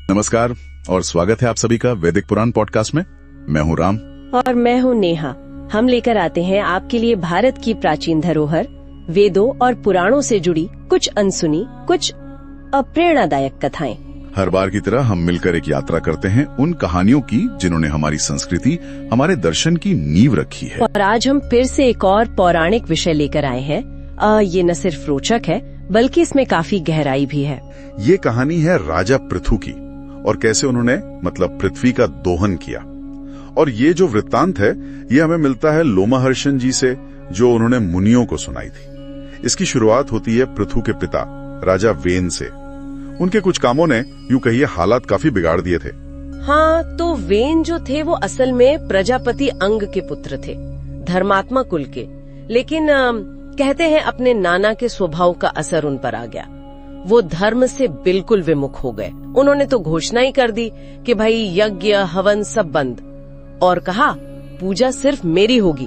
नमस्कार और स्वागत है आप सभी का वैदिक पुराण पॉडकास्ट में। मैं हूं राम और मैं हूं नेहा। हम लेकर आते हैं आपके लिए भारत की प्राचीन धरोहर, वेदों और पुराणों से जुड़ी कुछ अनसुनी, कुछ अप्रेरणादायक कथाएं। हर बार की तरह हम मिलकर एक यात्रा करते हैं उन कहानियों की जिन्होंने हमारी संस्कृति, हमारे दर्शन की नींव रखी है। और आज हम फिर से एक और पौराणिक विषय लेकर आए हैं। ये न सिर्फ रोचक है बल्कि इसमें काफी गहराई भी है। ये कहानी है राजा पृथु की और कैसे उन्होंने पृथ्वी का दोहन किया। और ये जो वृत्तांत है ये हमें मिलता है लोमहर्षण जी से, जो उन्होंने मुनियों को सुनाई थी। इसकी शुरुआत होती है पृथु के पिता राजा वेन से। उनके कुछ कामों ने यूं कहिए हालात काफी बिगाड़ दिए थे। हाँ, तो वेन जो थे वो असल में प्रजापति अंग के पुत्र थे, धर्मात्मा कुल के। लेकिन कहते हैं अपने नाना के स्वभाव का असर उन पर आ गया। वो धर्म से बिल्कुल विमुख हो गए। उन्होंने तो घोषणा ही कर दी कि भाई यज्ञ हवन सब बंद, और कहा पूजा सिर्फ मेरी होगी,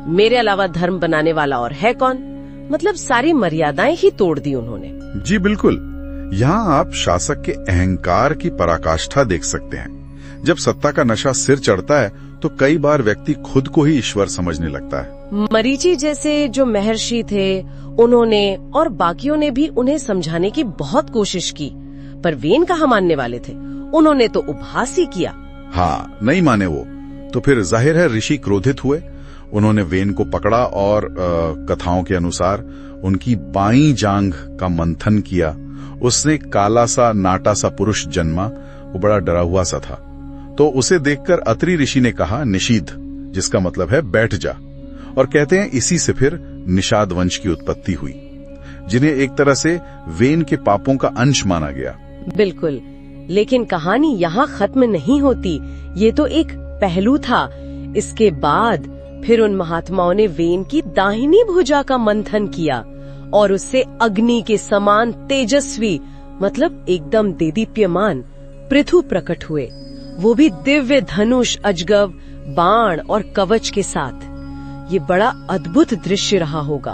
मेरे अलावा धर्म बनाने वाला और है कौन। मतलब सारी मर्यादाएं ही तोड़ दी उन्होंने। जी बिल्कुल। यहाँ आप शासक के अहंकार की पराकाष्ठा देख सकते हैं। जब सत्ता का नशा सिर चढ़ता है तो कई बार व्यक्ति खुद को ही ईश्वर समझने लगता है। मरीचि जैसे जो महर्षि थे, उन्होंने और बाकियों ने भी उन्हें समझाने की बहुत कोशिश की, पर वेन कहाँ मानने वाले थे। उन्होंने तो उपहास ही किया। हाँ, नहीं माने वो तो फिर जाहिर है ऋषि क्रोधित हुए। उन्होंने वेन को पकड़ा और कथाओं के अनुसार उनकी बाईं जांघ का मंथन किया। उसने काला सा नाटा सा पुरुष जन्मा, वो बड़ा डरा हुआ सा था। तो उसे देखकर अत्रि ऋषि ने कहा निषीद, जिसका मतलब है बैठ जा। और कहते हैं इसी से फिर निषाद वंश की उत्पत्ति हुई, जिन्हें एक तरह से वेन के पापों का अंश माना गया। बिल्कुल, लेकिन कहानी यहाँ खत्म नहीं होती। ये तो एक पहलू था। इसके बाद फिर उन महात्माओं ने वेन की दाहिनी भुजा का मंथन किया और उससे अग्नि के समान तेजस्वी, मतलब एकदम देदीप्यमान पृथु प्रकट हुए। वो भी दिव्य धनुष, अजगव, बाण और कवच के साथ। ये बड़ा अद्भुत दृश्य रहा होगा।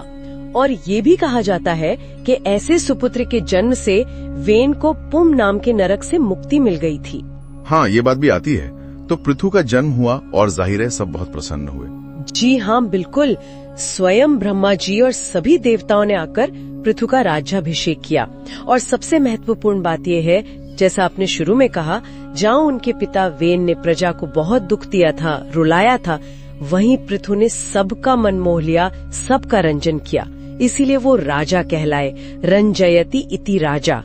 और ये भी कहा जाता है कि ऐसे सुपुत्र के जन्म से वेन को पुम नाम के नरक से मुक्ति मिल गई थी। हाँ, ये बात भी आती है। तो पृथु का जन्म हुआ और जाहिर है सब बहुत प्रसन्न हुए। जी हाँ, बिल्कुल। स्वयं ब्रह्मा जी और सभी देवताओं ने आकर पृथु का राज्याभिषेक किया। और सबसे महत्वपूर्ण बात यह है, जैसा आपने शुरू में कहा, जहाँ उनके पिता वेन ने प्रजा को बहुत दुख दिया था, रुलाया था, वहीं पृथु ने सबका मन मोह लिया, सबका रंजन किया। इसीलिए वो राजा कहलाए। रंजयति इति राजा।